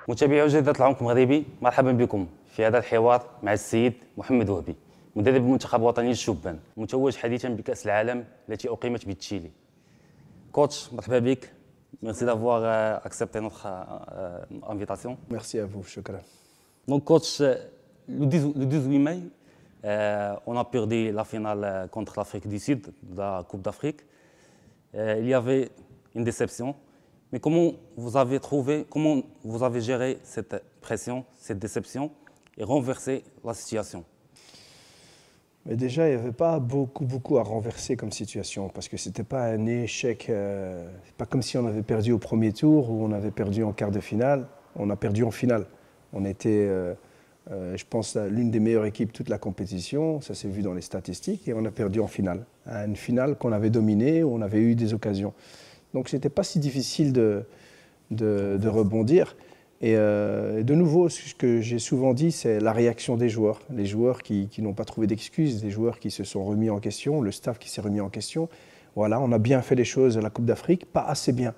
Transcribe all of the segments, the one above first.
متابعي جريدة العمق المغربي، مرحبا بكم في هذا الحوار مع السيد محمد وهبي، مدرب المنتخب الوطني للشبان، متوج حديثا بكأس العالم التي أقيمت بتشيلي. كوتش، مرحبا بك. Merci d'avoir accepté notre invitation. Merci à vous, shukran. Donc, coach, le 18 mai, on a perdu la finale contre l'Afrique du Sud de la Coupe d'Afrique. Il y avait une déception. Mais comment vous avez géré cette pression, cette déception et renversé la situation? Mais déjà, il n'y avait pas beaucoup à renverser comme situation parce que ce n'était pas un échec. Pas comme si on avait perdu au premier tour ou on avait perdu en quart de finale. On a perdu en finale. On était, je pense, l'une des meilleures équipes de toute la compétition. Ça s'est vu dans les statistiques et on a perdu en finale. Une finale qu'on avait dominée, où on avait eu des occasions. Donc, ce n'était pas si difficile de rebondir. Et de nouveau, ce que j'ai souvent dit, c'est la réaction des joueurs. Les joueurs qui n'ont pas trouvé d'excuses, des joueurs qui se sont remis en question, le staff qui s'est remis en question. Voilà, on a bien fait les choses à la Coupe d'Afrique, pas assez bien.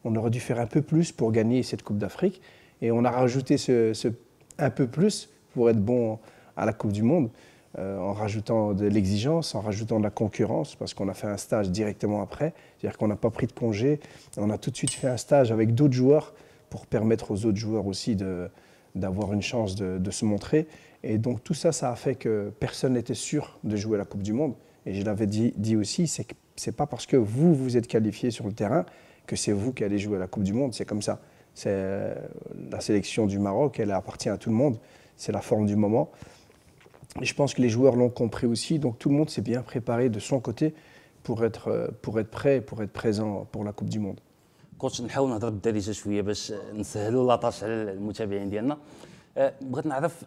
On aurait dû faire un peu plus pour gagner cette Coupe d'Afrique. Et on a rajouté ce un peu plus pour être bon à la Coupe du Monde, en rajoutant de l'exigence, en rajoutant de la concurrence, parce qu'on a fait un stage directement après. C'est-à-dire qu'on n'a pas pris de congé. On a tout de suite fait un stage avec d'autres joueurs pour permettre aux autres joueurs aussi d'avoir une chance de se montrer. Et donc tout ça, ça a fait que personne n'était sûr de jouer à la Coupe du Monde. Et je l'avais dit aussi, c'est que c'est pas parce que vous êtes qualifié sur le terrain que c'est vous qui allez jouer à la Coupe du Monde. C'est comme ça. C'est la sélection du Maroc, elle appartient à tout le monde. C'est la forme du moment. Et je pense que les joueurs l'ont compris aussi. Donc tout le monde s'est bien préparé de son côté pour être prêt, pour être présent pour la Coupe du Monde. كوتش، نحاول نهضر بالدارجه شويه باش نسهلوا لاطاش على المتابعين ديالنا. بغيت نعرف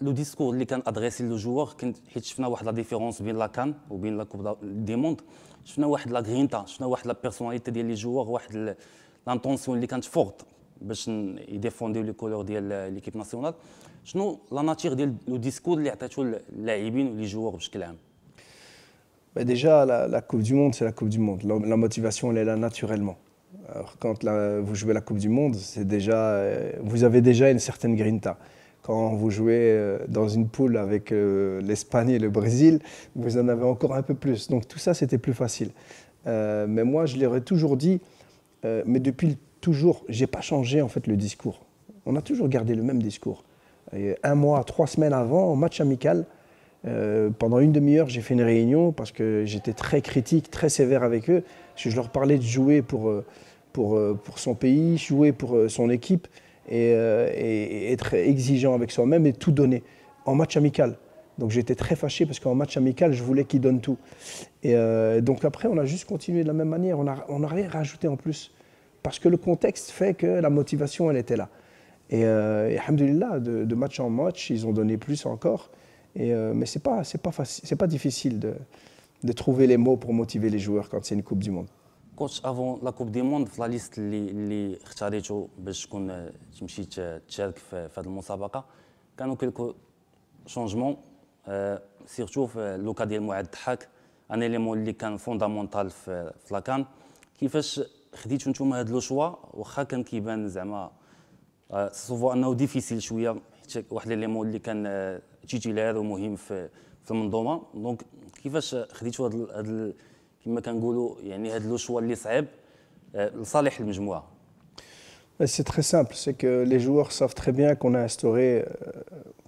لو ديسكور اللي كان ادريسي لو جوور، حيت شفنا واحد لا ديفيرونس بين لا كان وبين لا كوب دي موند. شفنا واحد لا غرينتا، شفنا واحد لا بيرسوناليتي ديال لي جوور، واحد لانتونسيون اللي كانت فورت باش يديفونديو لي كولور ديال ليكيب ناسيونال. شنو لا ناتير ديال لو ديسكور اللي عطيتو للاعبين ولي جوور بشكل عام؟ Déjà, la Coupe du Monde, c'est la Coupe du Monde. La motivation, elle est là naturellement. Alors, quand vous jouez la Coupe du Monde, vous avez déjà une certaine grinta. Quand vous jouez dans une poule avec l'Espagne et le Brésil, vous en avez encore un peu plus. Donc tout ça, c'était plus facile. Mais moi, je leur ai toujours dit, mais depuis toujours, je n'ai pas changé en fait le discours. On a toujours gardé le même discours. Et 1 mois, 3 semaines avant, en match amical, pendant une demi-heure, j'ai fait une réunion parce que j'étais très critique, très sévère avec eux. Je leur parlais de jouer pour son pays, jouer pour son équipe et être exigeant avec soi-même et tout donner en match amical. Donc j'étais très fâché parce qu'en match amical, je voulais qu'ils donnent tout. Et donc après, on a juste continué de la même manière. On n'a rien rajouté en plus parce que le contexte fait que la motivation, elle était là. Et alhamdoulilah, de match en match, ils ont donné plus encore. Mais c'est pas difficile de trouver les mots pour motiver les joueurs quand c'est une Coupe du Monde. كوتش، افون لا كوب دي موند، في لا ليست اللي اختاريتو باش تكون تمشي تشارك في هذه المسابقه، كانوا كيلكو شونجمون سيرتو في لوكا ديال معاد الضحاك، ان اليمون اللي كان فوندامونتال في لاكان. كيفاش خديتو نتوما هذا لو شوا، واخا كان كيبان زعما سوفو انه ديفيسيل شويه، حيت واحد اليمون اللي كان تيتيلار ومهم في المنظومه. دونك كيفاش خديتو هذا كما كنقولوا يعني هذا لو شوا اللي صعيب لصالح المجموعه؟ C'est très simple, c'est que les joueurs savent très bien qu'on a instauré,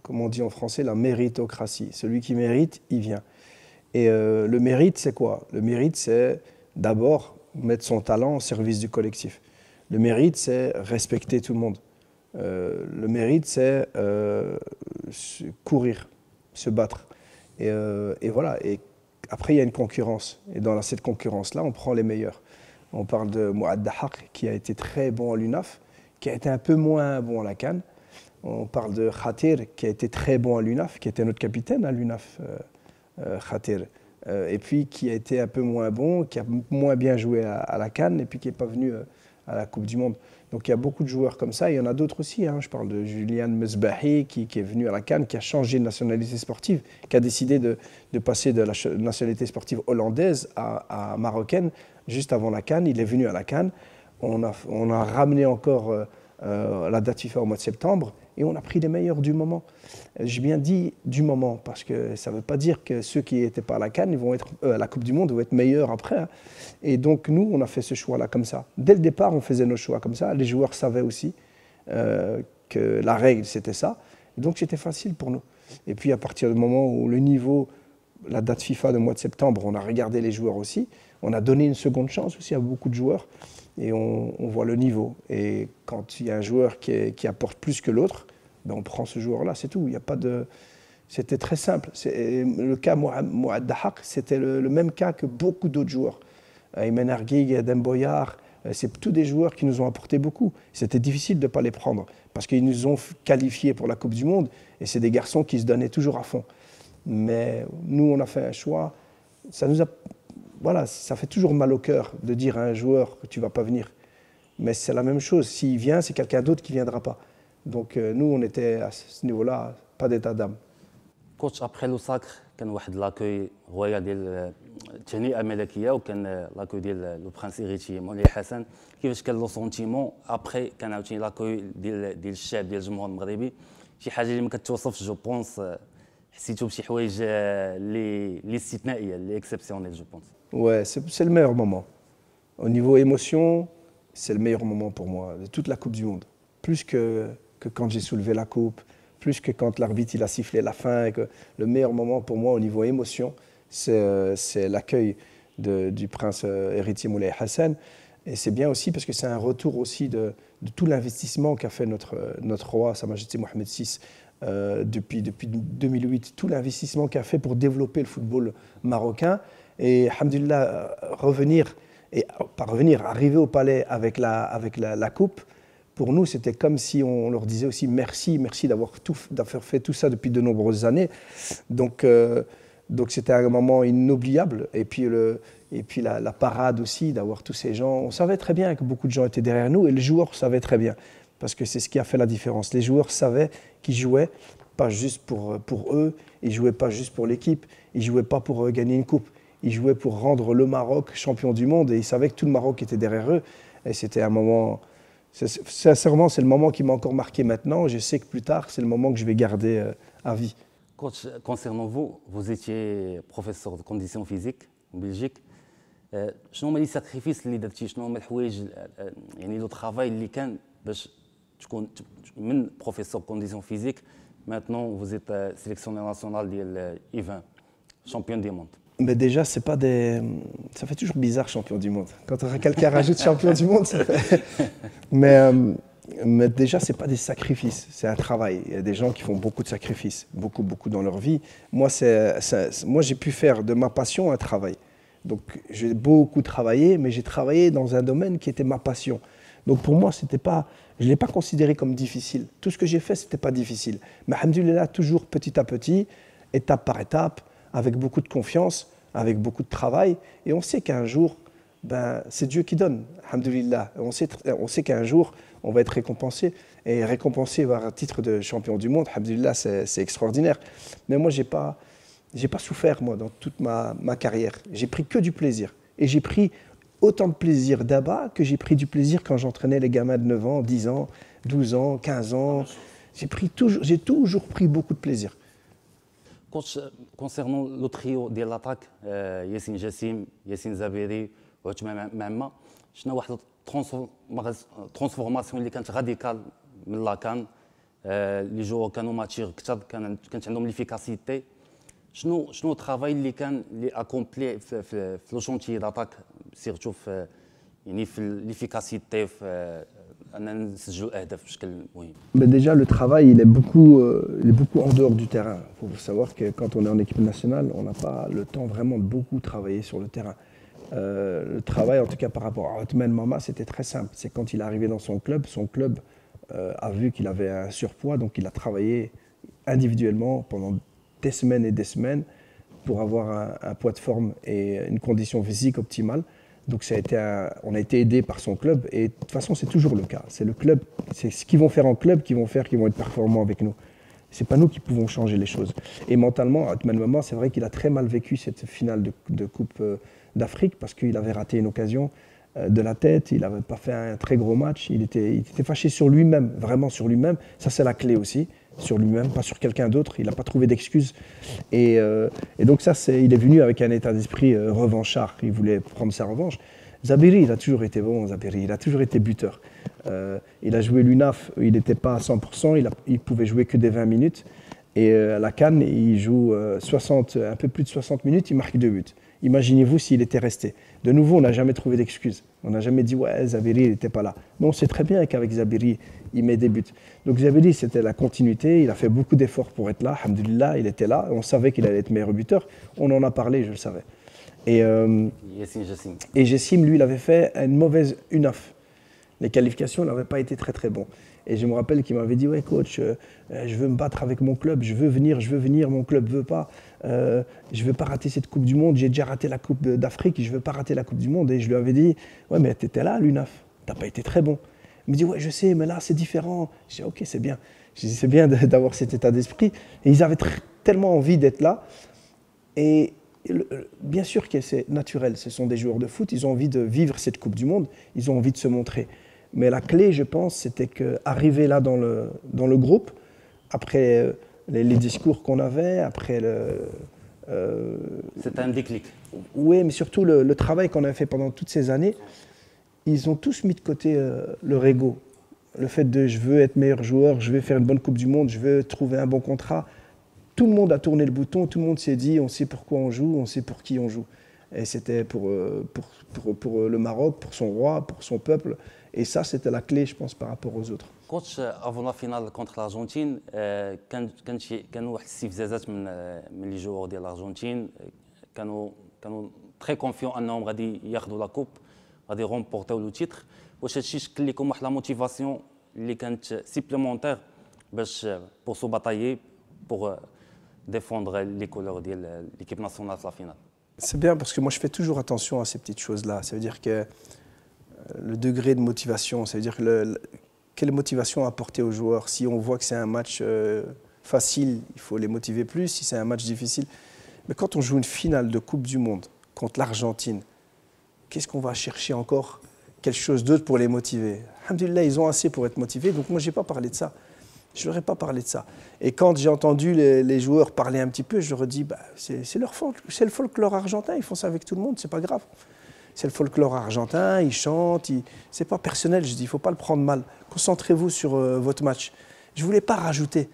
comme on dit en français, la méritocratie. Celui qui mérite, il vient. Et le mérite, c'est quoi? Le mérite, c'est d'abord mettre son talent au service du collectif. Le mérite, c'est respecter tout le monde. Le mérite, c'est courir, se battre. Et voilà. Et après, il y a une concurrence. Et dans cette concurrence-là, on prend les meilleurs. On parle de Mouad Dahak, qui a été très bon à l'UNAF, qui a été un peu moins bon à la CAN. On parle de Khatir, qui a été très bon à l'UNAF, qui était notre capitaine à l'UNAF, Khatir. Et puis qui a été un peu moins bon, qui a moins bien joué à la CAN, et puis qui n'est pas venu à la Coupe du Monde. Donc il y a beaucoup de joueurs comme ça, il y en a d'autres aussi. Je parle de Julian Mesbahi qui est venu à la CAN, qui a changé de nationalité sportive, qui a décidé de passer de la nationalité sportive hollandaise à marocaine juste avant la CAN. Il est venu à la CAN. On a ramené encore la date FIFA au mois de septembre, et on a pris les meilleurs du moment. J'ai bien dit du moment, parce que ça ne veut pas dire que ceux qui n'étaient pas à la CAN, ils vont être, à la Coupe du Monde, vont être meilleurs après. Hein. Et donc nous, on a fait ce choix-là comme ça. Dès le départ, on faisait nos choix comme ça. Les joueurs savaient aussi que la règle, c'était ça. Et donc c'était facile pour nous. Et puis à partir du moment où le niveau, la date FIFA du mois de septembre, on a regardé les joueurs aussi, on a donné une seconde chance aussi à beaucoup de joueurs, et on voit le niveau. Et quand il y a un joueur qui apporte plus que l'autre, ben on prend ce joueur-là, c'est tout. Il y a pas de... C'était très simple. Le cas Mouad Dahak, c'était le même cas que beaucoup d'autres joueurs. Ayman Argig, Adam Boyar, c'est tous des joueurs qui nous ont apporté beaucoup. C'était difficile de ne pas les prendre, parce qu'ils nous ont qualifiés pour la Coupe du Monde, et c'est des garçons qui se donnaient toujours à fond. Mais nous, on a fait un choix. Ça nous a... Voilà, ça fait toujours mal au cœur de dire à un joueur que tu ne vas pas venir. Mais c'est la même chose. S'il vient, c'est quelqu'un d'autre qui ne viendra pas. Donc nous, on était à ce niveau-là, pas d'état d'âme. كوتش ابخي لو ساكر كان واحد لاكوي غويه ديال التهنئه ملكيه وكان لاكوي ديال لو برانس إيريتي مولاي حسن كيفاش كان لو سونتيمون ابخي كان عاوتاني لاكوي ديال الشعب ديال الجمهور المغربي شي حاجه اللي ما كتوصفش جو بونس حسيتو بشي حوايج اللي استثنائيه اللي اكسبسيونيل جو بونس. Ouais, c'est le meilleur moment. Au niveau émotion, c'est le meilleur moment pour moi de toute la Coupe du Monde. Plus que quand j'ai soulevé la coupe, plus que quand l'arbitre il a sifflé la fin. Et que le meilleur moment pour moi au niveau émotion, c'est l'accueil du prince héritier Moulay Hassan. Et c'est bien aussi parce que c'est un retour aussi de tout l'investissement qu'a fait notre roi, Sa Majesté Mohamed VI, depuis 2008. Tout l'investissement qu'a fait pour développer le football marocain. Et, alhamdoulilah, arriver au palais avec la coupe, pour nous, c'était comme si on leur disait aussi merci d'avoir fait tout ça depuis de nombreuses années. Donc c'était un moment inoubliable. Et puis la parade aussi, d'avoir tous ces gens. On savait très bien que beaucoup de gens étaient derrière nous, et les joueurs savaient très bien, parce que c'est ce qui a fait la différence. Les joueurs savaient qu'ils jouaient pas juste pour eux, ils jouaient pas juste pour l'équipe, ils jouaient pas pour gagner une coupe. Ils jouaient pour rendre le Maroc champion du monde, et ils savaient que tout le Maroc était derrière eux. Et c'était un moment, sincèrement, c'est le moment qui m'a encore marqué maintenant. Je sais que plus tard, c'est le moment que je vais garder à vie. Coach, concernant vous, vous étiez professeur de conditions physiques en Belgique. شنو هما لي ساكريفيس اللي درتي؟ شنو هما الحوايج يعني لو ترافاي اللي كان باش تكون من بروفيسور كونديسيون فيزيك maintenant vous êtes sélectionneur national ديال U20 champion du monde. Mais déjà, c'est pas des... ça fait toujours bizarre, champion du monde. Quand quelqu'un rajoute champion du monde, ça fait... mais déjà, c'est pas des sacrifices, c'est un travail. Il y a des gens qui font beaucoup de sacrifices, beaucoup dans leur vie. Moi, j'ai pu faire de ma passion un travail. Donc, j'ai beaucoup travaillé, mais j'ai travaillé dans un domaine qui était ma passion. Donc, pour moi, je ne l'ai pas considéré comme difficile. Tout ce que j'ai fait, c'était pas difficile. Mais, alhamdoulilah, toujours petit à petit, étape par étape, avec beaucoup de confiance, avec beaucoup de travail. Et on sait qu'un jour, c'est Dieu qui donne, alhamdoulilah. On sait qu'un jour, on va être récompensé. Et récompensé par un titre de champion du monde, alhamdoulilah, c'est extraordinaire. Mais moi, j'ai pas souffert, moi, dans toute ma carrière. J'ai pris que du plaisir. Et j'ai pris autant de plaisir d'abord que j'ai pris du plaisir quand j'entraînais les gamins de 9 ans, 10 ans, 12 ans, 15 ans. J'ai toujours pris beaucoup de plaisir. Coach, concernant le trio de l'attaque, Yassine Jassim, Yassine Zabiri, وعثمان معما, شنو واحد الترانسفورماسيون اللي كانت راديكال من لاكان لي جو كانوا ماتير كثر كانت عندهم ليفيكاسيتي شنو الترافاي اللي كان اللي اكومبلي في لو شونتيي داتاك سيرتو في يعني في ليفيكاسيتي في اننا نسجلوا الاهداف بشكل مهم. Mais déjà, le travail, il est beaucoup en dehors du terrain. Il faut savoir que quand on est en équipe nationale, on n'a pas le temps vraiment de beaucoup travailler sur le terrain. Le travail, en tout cas par rapport à Othman Mama, c'était très simple. C'est quand il est arrivé dans son club a vu qu'il avait un surpoids, donc il a travaillé individuellement pendant des semaines pour avoir un poids de forme et une condition physique optimale. Donc on a été aidé par son club, et de toute façon c'est toujours le cas. C'est le club, c'est ce qu'ils vont faire en club qui vont être performants avec nous. C'est pas nous qui pouvons changer les choses. Et mentalement, Othman Mama, c'est vrai qu'il a très mal vécu cette finale de Coupe d'Afrique, parce qu'il avait raté une occasion de la tête, il n'avait pas fait un très gros match, il était fâché sur lui-même, vraiment sur lui-même. Ça, c'est la clé aussi, sur lui-même, pas sur quelqu'un d'autre. Il n'a pas trouvé d'excuses. Et donc ça, il est venu avec un état d'esprit revanchard. Il voulait prendre sa revanche. Zabiri, il a toujours été bon, Zabiri, il a toujours été buteur. Il a joué l'UNAF, il n'était pas à 100%, il pouvait jouer que des 20 minutes. Et à la CAN, il joue un peu plus de 60 minutes, il marque 2 buts. Imaginez-vous s'il était resté. De nouveau, on n'a jamais trouvé d'excuses. On n'a jamais dit « ouais, Zabiri, il n'était pas là ». Non, on sait très bien qu'avec Zabiri, il met des buts. Donc Zabiri, c'était la continuité. Il a fait beaucoup d'efforts pour être là. Alhamdulillah, il était là. On savait qu'il allait être meilleur buteur. On en a parlé, je le savais. Et Jessim, lui, il avait fait une mauvaise UNAF. Les qualifications n'avaient pas été très très bons. Et je me rappelle qu'il m'avait dit « ouais coach, je veux me battre avec mon club, je veux venir, mon club ne veut pas. Je ne veux pas rater cette Coupe du Monde, j'ai déjà raté la Coupe d'Afrique, je ne veux pas rater la Coupe du Monde. » Et je lui avais dit « ouais mais tu étais là à l'UNAF, tu n'as pas été très bon. » Il me dit « ouais je sais, mais là c'est différent. » Je dis « ok c'est bien. » Je dis « c'est bien d'avoir cet état d'esprit. » Et ils avaient tellement envie d'être là. Et bien sûr que c'est naturel, ce sont des joueurs de foot, ils ont envie de vivre cette Coupe du Monde, ils ont envie de se montrer. Mais la clé, je pense, c'était qu'arriver là dans le groupe, après les discours qu'on avait, après C'était un déclic. Oui, mais surtout le travail qu'on a fait pendant toutes ces années, ils ont tous mis de côté leur ego. Le fait de je veux être meilleur joueur, je veux faire une bonne Coupe du Monde, je veux trouver un bon contrat. Tout le monde a tourné le bouton, tout le monde s'est dit on sait pourquoi on joue, on sait pour qui on joue. Et c'était pour le Maroc, pour son roi, pour son peuple. Et ça, c'était la clé, je pense, par rapport aux autres. Coach, avant la finale contre l'Argentine, كانوا واحد الاستفزازات من لي جوور ديال الارجنتين كانوا très confiants انهم غادي ياخذوا لا كوب غادي يغومبورتيو لو تيتر. واش هادشي شكل لكم واحد لا موتيفاسيون اللي كانت سيبليمونتير باش pour se batailler pour défendre les couleurs de l'équipe nationale à la finale? C'est bien parce que moi je fais toujours attention à ces petites choses-là. Ça veut dire que le degré de motivation, ça veut dire quelle motivation apporter aux joueurs. Si on voit que c'est un match facile, il faut les motiver plus. Si c'est un match difficile, mais quand on joue une finale de Coupe du Monde contre l'Argentine, qu'est-ce qu'on va chercher encore? Quelque chose d'autre pour les motiver. Alhamdulillah, ils ont assez pour être motivés. Donc moi, je n'ai pas parlé de ça. Je leur ai pas parlé de ça. Et quand j'ai entendu les joueurs parler un petit peu, je leur ai dit, bah, c'est le folklore argentin, ils font ça avec tout le monde, c'est pas grave. C'est le folklore argentin, ils chantent, c'est pas personnel, je dis, il faut pas le prendre mal. Concentrez-vous sur votre match. Je voulais pas rajouter.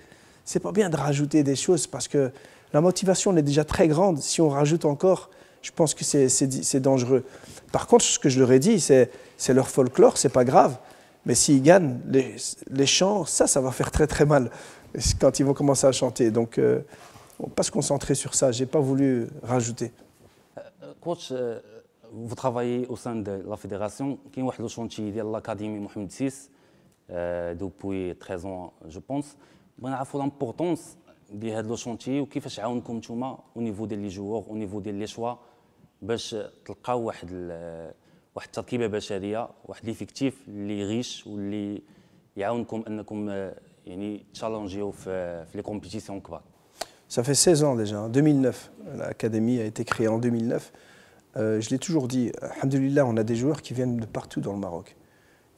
C'est pas bien de rajouter des choses parce que la motivation est déjà très grande. Si on rajoute encore, je pense que c'est dangereux. Par contre, ce que je leur ai dit, c'est leur folklore, c'est pas grave. Mais s'ils gagnent, les chants, ça va faire très très mal quand ils vont commencer à chanter. Donc, on ne va pas se concentrer sur ça. Je n'ai pas voulu rajouter. Coach, vous travaillez au sein de la fédération. Il y a un chantier de l'Académie Mohamed VI depuis 13 ans, je pense. بغينا نعرفوا l'importance de هذا الشونتي وكيفاش عاونكم نتوما au niveau des joueurs, au niveau des choix باش تلقاو واحد التركيبه بشريه، واحد ليفيكتيف اللي ريش واللي يعاونكم انكم يعني تشالنجيو في لي كومبيتيسيون كبار. Ça fait 16 ans déjà, en 2009. L'académie a été créée en 2009. Je l'ai toujours dit, alhamdoulilah, on a des joueurs qui viennent de partout dans le Maroc.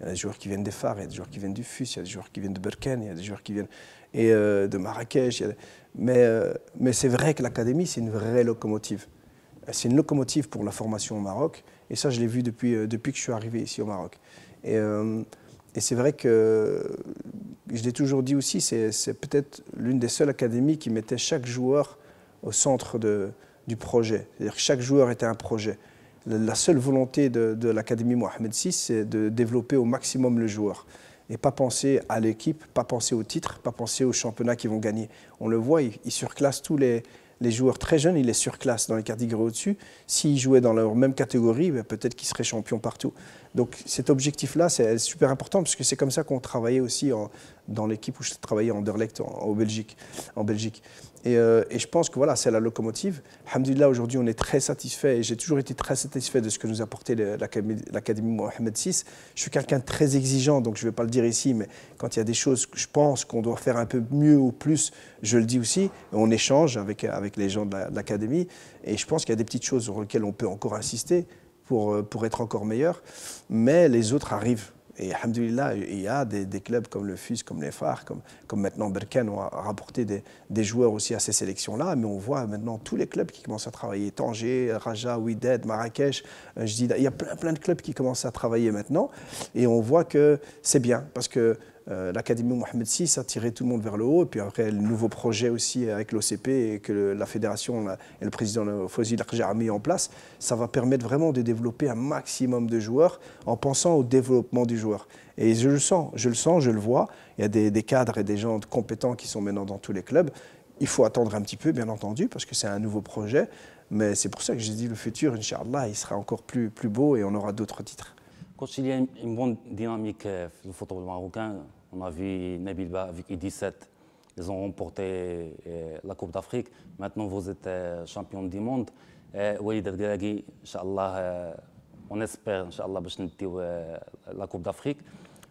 Il y a des joueurs qui viennent des Phares, il y a des joueurs qui viennent du Fus, il y a des joueurs qui viennent de Berkane, il y a des joueurs qui viennent de Marrakech. Mais c'est vrai que l'académie, c'est une vraie locomotive. C'est une locomotive pour la formation au Maroc. Et ça, je l'ai vu depuis que je suis arrivé ici au Maroc. Et c'est vrai que, je l'ai toujours dit aussi, c'est peut-être l'une des seules académies qui mettait chaque joueur au centre du projet. C'est-à-dire que chaque joueur était un projet. La seule volonté de l'Académie Mohamed VI, c'est de développer au maximum le joueur. Et pas penser à l'équipe, pas penser au titre, pas penser aux championnats qui vont gagner. On le voit, ils surclassent tous les joueurs très jeunes, ils les surclassent dans les catégories au-dessus. S'ils jouaient dans leur même catégorie, peut-être qu'ils seraient champions partout. Donc cet objectif-là, c'est super important parce que c'est comme ça qu'on travaillait aussi dans l'équipe où je travaillais en Anderlecht en Belgique. Et je pense que voilà, c'est la locomotive. Alhamdulillah, aujourd'hui, on est très satisfait et j'ai toujours été très satisfait de ce que nous apportait l'Académie Mohamed VI. Je suis quelqu'un de très exigeant, donc je ne vais pas le dire ici, mais quand il y a des choses que je pense qu'on doit faire un peu mieux ou plus, je le dis aussi. On échange avec les gens de l'Académie et je pense qu'il y a des petites choses sur lesquelles on peut encore insister. pour être encore meilleurs, mais les autres arrivent. Et alhamdoulilah, il y a des clubs comme le FUS, comme les Phares, comme maintenant Berkane ont rapporté des joueurs aussi à ces sélections-là. Mais on voit maintenant tous les clubs qui commencent à travailler. Tanger, Raja, Wydad, Marrakech. Il y a plein de clubs qui commencent à travailler maintenant. Et on voit que c'est bien parce que l'Académie Mohamed VI a tiré tout le monde vers le haut. Et puis après, le nouveau projet aussi avec l'OCP et que la fédération et le président Fawzi Lakhdja a mis en place, ça va permettre vraiment de développer un maximum de joueurs en pensant au développement du joueur. Et je le sens, je le vois. Il y a des cadres et des gens compétents qui sont maintenant dans tous les clubs. Il faut attendre un petit peu, bien entendu, parce que c'est un nouveau projet. Mais c'est pour ça que j'ai dit le futur, Inch'Allah, il sera encore plus beau et on aura d'autres titres. Quand il y a une bonne dynamique dans le football marocain, on a vu Nabil Ba avec U17, ils ont remporté la Coupe d'Afrique. Maintenant, vous êtes champion du monde. Walid Regragui, Inch'Allah, on espère Inch'Allah باش نديو la Coupe d'Afrique.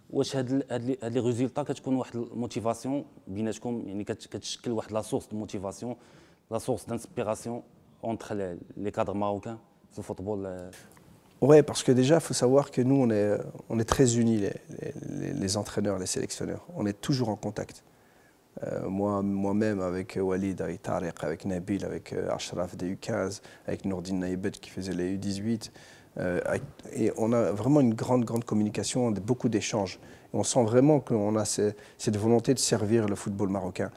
واش هاد لي ريزولتا كتكون واحد الموتيفاسيون بيناتكم، يعني كتشكل واحد لا سورس دو موتيفاسيون، لا سورس دانسبيراسيون entre les cadres marocains du football? Oui, parce que déjà, il faut savoir que nous, on est très unis, les entraîneurs, les sélectionneurs. On est toujours en contact. Moi-même, avec Walid, avec Tariq, avec Nabil, avec Ashraf des U15, avec Nourdine Naïbet qui faisait les U18. Et on a vraiment une grande communication, beaucoup d'échanges. On sent vraiment qu'on a cette volonté de servir le football marocain.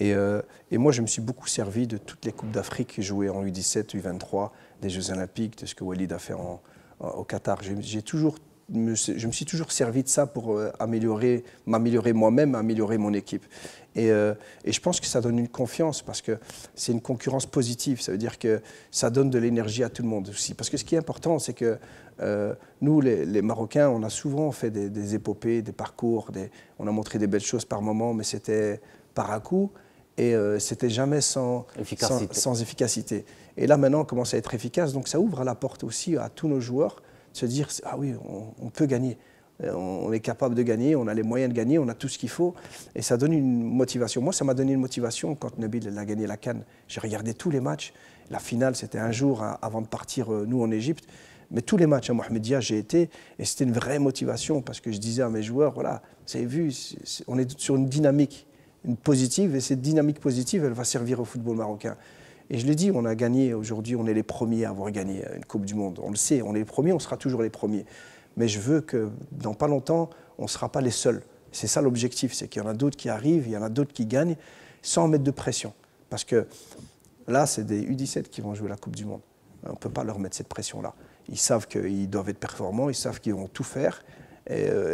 Et moi, je me suis beaucoup servi de toutes les Coupes d'Afrique jouées en U17, U23, des Jeux Olympiques, de ce que Walid a fait au Qatar. Je me suis toujours servi de ça pour m'améliorer moi-même, améliorer mon équipe. Et je pense que ça donne une confiance parce que c'est une concurrence positive. Ça veut dire que ça donne de l'énergie à tout le monde aussi. Parce que ce qui est important, c'est que nous, les Marocains, on a souvent fait des épopées, des parcours, on a montré des belles choses par moment, mais c'était par à coup. Et c'était jamais sans efficacité. Et là, maintenant, on commence à être efficace. Donc, ça ouvre la porte aussi à tous nos joueurs de se dire, ah oui, on peut gagner. On est capable de gagner, on a les moyens de gagner, on a tout ce qu'il faut. Et ça donne une motivation. Moi, ça m'a donné une motivation quand Nabil a gagné la CAN. J'ai regardé tous les matchs. La finale, c'était un jour avant de partir, nous, en Égypte. Mais tous les matchs à Mohamedia, j'ai été. Et c'était une vraie motivation parce que je disais à mes joueurs, voilà, vous avez vu, on est sur une dynamique positive, et cette dynamique positive, elle va servir au football marocain. Et je l'ai dit, on a gagné aujourd'hui, on est les premiers à avoir gagné une Coupe du Monde. On le sait, on est les premiers, on sera toujours les premiers. Mais je veux que dans pas longtemps, on ne sera pas les seuls. C'est ça l'objectif, c'est qu'il y en a d'autres qui arrivent, il y en a d'autres qui gagnent, sans mettre de pression. Parce que là, c'est des U17 qui vont jouer la Coupe du Monde. On ne peut pas leur mettre cette pression-là. Ils savent qu'ils doivent être performants, ils savent qu'ils vont tout faire,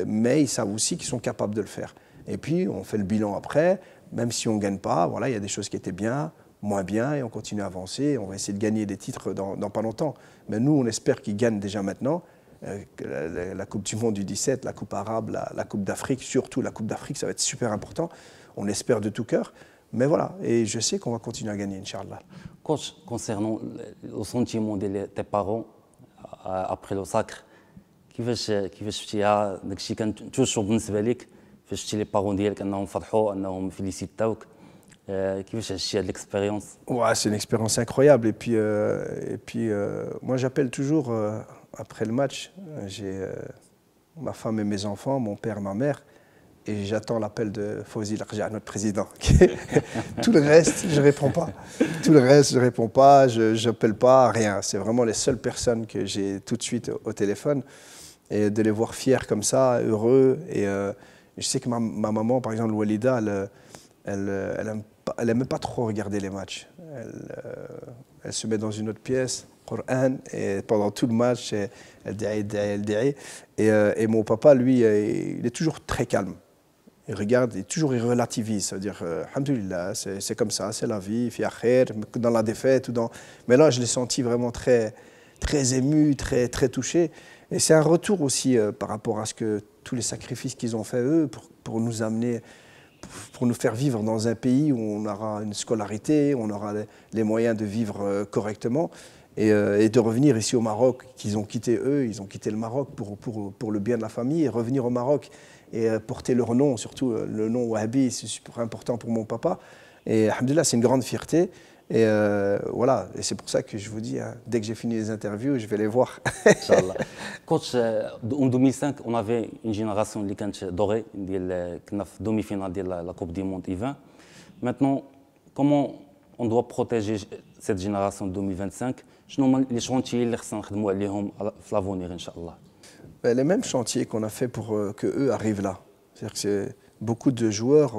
mais ils savent aussi qu'ils sont capables de le faire. Et puis, on fait le bilan après, même si on ne gagne pas, voilà, il y a des choses qui étaient bien, moins bien, et on continue à avancer. On va essayer de gagner des titres dans pas longtemps. Mais nous, on espère qu'ils gagnent déjà maintenant. La Coupe du Monde du 17, la Coupe arabe, la Coupe d'Afrique, surtout la Coupe d'Afrique, ça va être super important. On espère de tout cœur. Mais voilà, et je sais qu'on va continuer à gagner, Inch'Allah. Coach, concernant le sentiment de tes parents après le sacre, كيفاش شفتيها داكشي كان توجور بالنسبه لك فاش شفتي لي بارون ديالك انهم فرحوا انهم فيليسيتاوك كيفاش عشتي هاد ليكسبيريونس؟ Ouais, c'est une expérience incroyable. Et puis moi j'appelle toujours après le match, j'ai ma femme et mes enfants, mon père, ma mère, et j'attends l'appel de Fawzi Lakhdja, notre président. Tout le reste, je réponds pas. Tout le reste, je réponds pas, je n'appelle pas, rien. C'est vraiment les seules personnes que j'ai tout de suite au téléphone. Et de les voir fiers comme ça, heureux. Et je sais que ma maman, par exemple, Walida, elle n'aime pas trop regarder les matchs. Elle se met dans une autre pièce, Coran, et pendant tout le match, elle dit. Et mon papa, lui, il est toujours très calme. Il regarde, il relativise. Ça veut dire, alhamdoulilah, c'est comme ça, c'est la vie, fi akhair, dans la défaite. Mais là, je l'ai senti vraiment très, très ému, très, très touché. Et c'est un retour aussi par rapport à tous les sacrifices qu'ils ont fait, eux, pour nous amener, pour nous faire vivre dans un pays où on aura une scolarité, on aura les moyens de vivre correctement. Et de revenir ici au Maroc, qu'ils ont quitté eux, ils ont quitté le Maroc pour le bien de la famille, et revenir au Maroc et porter leur nom, surtout le nom Wahhabi, c'est super important pour mon papa. Et alhamdoulilah, c'est une grande fierté. Et voilà, et c'est pour ça que je vous dis, hein, dès que j'ai fini les interviews, je vais les voir. Inch'Allah. Coach, en 2005, on avait une génération qui était dorée, qui était demi-finale de la Coupe du Monde U20. Maintenant, comment on doit protéger cette génération de 2025? شنو هما les chantiers اللي خصنا نخدموا عليهم في l'avenir إن شاء الله? Les mêmes chantiers qu'on a fait pour que eux arrivent là. C'est-à-dire que beaucoup de joueurs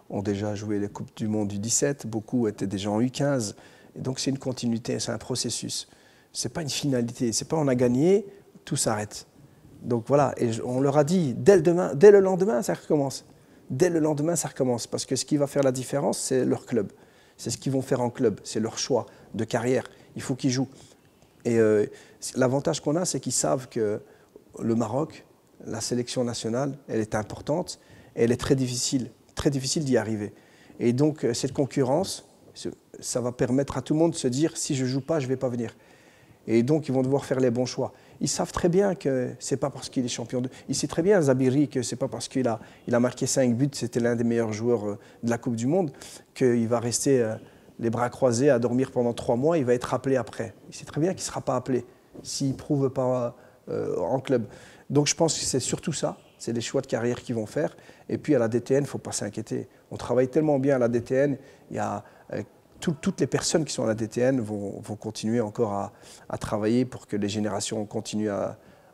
ont déjà joué les Coupes du Monde du 17, beaucoup étaient déjà en U15. Et donc c'est une continuité, c'est un processus. Ce n'est pas une finalité, ce n'est pas on a gagné, tout s'arrête. Donc voilà, et on leur a dit, dès le lendemain, ça recommence. Dès le lendemain, ça recommence. Parce que ce qui va faire la différence, c'est leur club. C'est ce qu'ils vont faire en club, c'est leur choix de carrière. Il faut qu'ils jouent. Et l'avantage qu'on a, c'est qu'ils savent que le Maroc, la sélection nationale, elle est importante et elle est très difficile d'y arriver. Et donc cette concurrence, ça va permettre à tout le monde de se dire si je ne joue pas, je ne vais pas venir. Et donc ils vont devoir faire les bons choix. Ils savent très bien que ce n'est pas parce qu'il est champion de... Il sait très bien, Zabiri, que ce n'est pas parce qu'il a marqué 5 buts, c'était l'un des meilleurs joueurs de la Coupe du Monde, qu'il va rester les bras croisés à dormir pendant 3 mois, il va être appelé après. Il sait très bien qu'il ne sera pas appelé s'il ne prouve pas en club. Donc je pense que c'est surtout ça, c'est les choix de carrière qu'ils vont faire. Et puis à la DTN, il ne faut pas s'inquiéter. On travaille tellement bien à la DTN, il y a, toutes les personnes qui sont à la DTN vont continuer encore à travailler pour que les générations continuent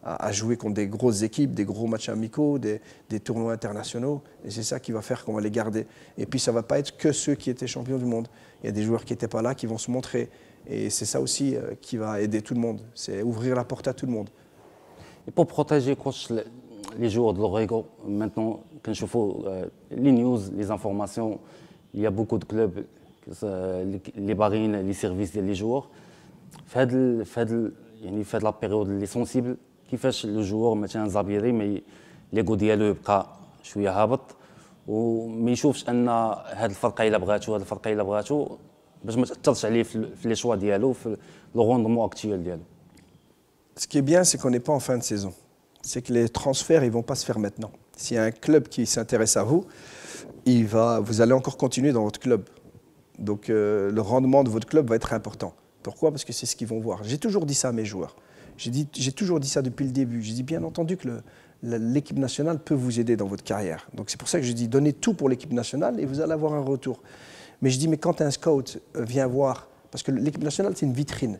à jouer contre des grosses équipes, des gros matchs amicaux, des tournois internationaux. Et c'est ça qui va faire qu'on va les garder. Et puis ça ne va pas être que ceux qui étaient champions du monde. Il y a des joueurs qui n'étaient pas là qui vont se montrer. Et c'est ça aussi qui va aider tout le monde. C'est ouvrir la porte à tout le monde. Et pour protéger coach, les joueurs de l'Orego, maintenant, quand je fais les news, les informations, il y a beaucoup de clubs, les barines, les services des joueurs. Fait la période اللي sensible, كيفاش لو جوور مثلا زابيري ما ليغو ديالو يبقى شويه هابط وما يشوفش ان هاد الفرقه الا بغاتو هاد الفرقه الا بغاتو باش ما تاثرش عليه في لي شوا ديالو في لو روندمون اكتويل ديالو. Ce qui est bien, c'est qu'on n'est pas en fin de saison. C'est que les transferts, ils ne vont pas se faire maintenant. S'il y a un club qui s'intéresse à vous, vous allez encore continuer dans votre club. Donc le rendement de votre club va être important. Pourquoi? Parce que c'est ce qu'ils vont voir. J'ai toujours dit ça à mes joueurs. J'ai toujours dit ça depuis le début. J'ai dit bien entendu que l'équipe nationale peut vous aider dans votre carrière. Donc c'est pour ça que je dis donnez tout pour l'équipe nationale et vous allez avoir un retour. Mais je dis mais quand un scout vient voir, parce que l'équipe nationale c'est une vitrine.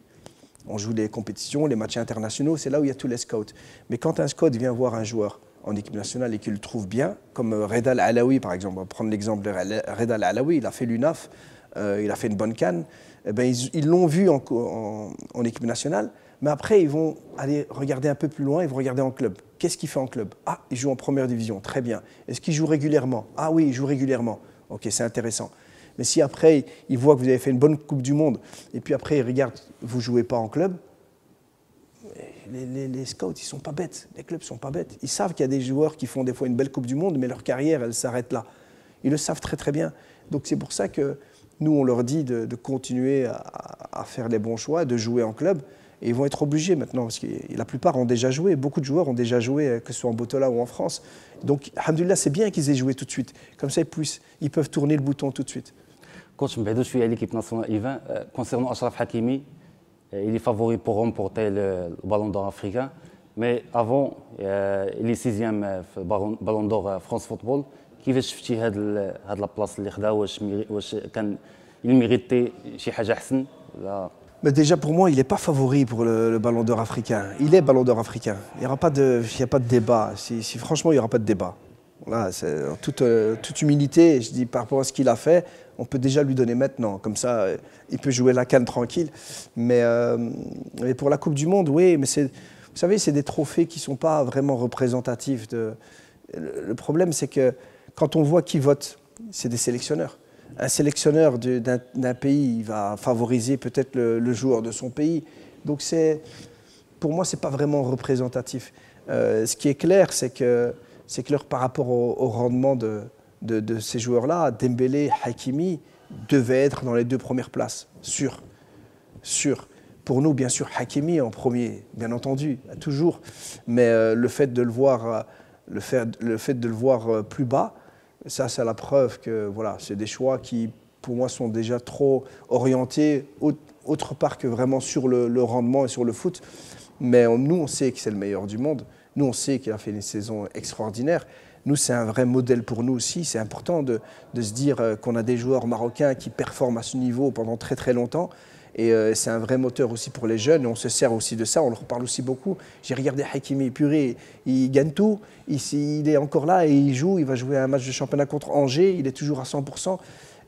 On joue les compétitions, les matchs internationaux, c'est là où il y a tous les scouts. Mais quand un scout vient voir un joueur en équipe nationale et qu'il le trouve bien, comme Reda Alaoui par exemple, on va prendre l'exemple de Reda Alaoui, il a fait l'UNAF, il a fait une bonne CAN, eh ben, ils l'ont vu en équipe nationale, mais après ils vont aller regarder un peu plus loin, ils vont regarder en club. Qu'est-ce qu'il fait en club? Ah, il joue en première division, très bien. Est-ce qu'il joue régulièrement? Ah oui, il joue régulièrement. Ok, c'est intéressant. Mais si après, ils voient que vous avez fait une bonne Coupe du Monde, et puis après, ils regardent, vous ne jouez pas en club, les scouts, ils ne sont pas bêtes. Les clubs ne sont pas bêtes. Ils savent qu'il y a des joueurs qui font des fois une belle Coupe du Monde, mais leur carrière, elle s'arrête là. Ils le savent très très bien. Donc c'est pour ça que nous, on leur dit de continuer à faire les bons choix, de jouer en club. Et ils vont être obligés maintenant, parce que la plupart ont déjà joué, beaucoup de joueurs ont déjà joué, que ce soit en Botola ou en France. Donc, alhamdoulilah, c'est bien qu'ils aient joué tout de suite. Comme ça, ils peuvent tourner le bouton tout de suite. Coach, نبعدوا شويه على l'équipe nationale U20. Concernant Achraf Hakimi, il est favori pour remporter le Ballon d'Or africain. Mais avant, il est 6e Ballon d'Or France Football. كيفاش شفتي هاد لابلاص اللي خدا واش كان il méritait شي حاجه احسن ولا؟ Mais déjà, pour moi, il n'est pas favori pour le Ballon d'Or africain. Il est Ballon d'Or africain. Il n'y a pas de débat. Franchement, il n'y aura pas de débat. Voilà, en toute humilité, je dis par rapport à ce qu'il a fait, on peut déjà lui donner maintenant. Comme ça, il peut jouer la CAN tranquille. Mais pour la Coupe du Monde, oui, mais vous savez, c'est des trophées qui ne sont pas vraiment représentatifs. Le problème, c'est que quand on voit qui vote, c'est des sélectionneurs. Un sélectionneur d'un pays, il va favoriser peut-être le joueur de son pays. Donc pour moi, ce n'est pas vraiment représentatif. Ce qui est clair, c'est que par rapport au rendement de ces joueurs-là, Dembélé, Hakimi devaient être dans les 2 premières places, sûr. Pour nous, bien sûr, Hakimi en premier, bien entendu, toujours. Mais le fait de le voir plus bas, ça, c'est la preuve que voilà, c'est des choix qui pour moi, sont déjà trop orientés autre part que vraiment sur le rendement et sur le foot. Mais nous, on sait que c'est le meilleur du monde. Nous, on sait qu'il a fait une saison extraordinaire. Nous, c'est un vrai modèle pour nous aussi. C'est important de se dire qu'on a des joueurs marocains qui performent à ce niveau pendant très très longtemps. Et c'est un vrai moteur aussi pour les jeunes. Et on se sert aussi de ça, on leur parle aussi beaucoup. J'ai regardé Hakimi, purée, il gagne tout. Il est encore là et il joue. Il va jouer un match de championnat contre Angers. Il est toujours à 100%.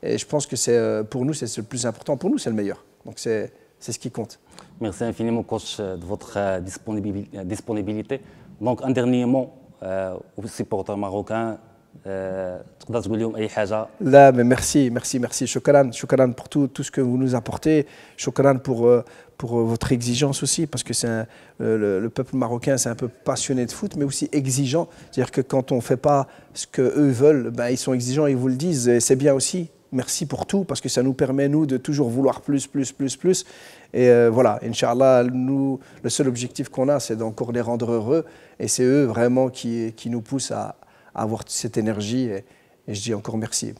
Et je pense que pour nous, c'est le plus important. Pour nous, c'est le meilleur. Donc c'est ce qui compte. Merci infiniment, coach, de votre disponibilité. Donc, un dernier mot aux supporters marocains. تقدر تقول لهم أي حاجة. لا mais merci شكرا pour tout ce que vous nous apportez, شكرا pour votre exigence aussi, parce que le peuple marocain c'est un peu passionné de foot mais aussi exigeant, c'est-à-dire que quand on ne fait pas ce qu'eux veulent, ben, ils sont exigeants, ils vous le disent, et c'est bien aussi. Merci pour tout, parce que ça nous permet, nous, de toujours vouloir plus. Et voilà, Inch'Allah, nous, le seul objectif qu'on a, c'est d'encore les rendre heureux. Et c'est eux vraiment qui nous poussent à avoir cette énergie. Et je dis encore merci.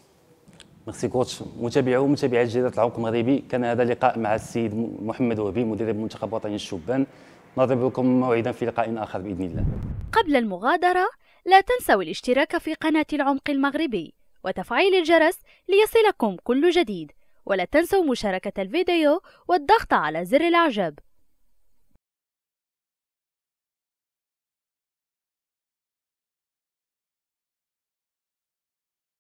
ميرسي كوتش. متابعو ومتابعات جريدة العمق المغربي، كان هذا اللقاء مع السيد محمد وهبي مدرب منتخب وطني الشبان. نضرب لكم موعدا في لقاء آخر بإذن الله. قبل المغادرة لا تنسوا الاشتراك في قناة العمق المغربي وتفعيل الجرس ليصلكم كل جديد، ولا تنسوا مشاركة الفيديو والضغط على زر الإعجاب.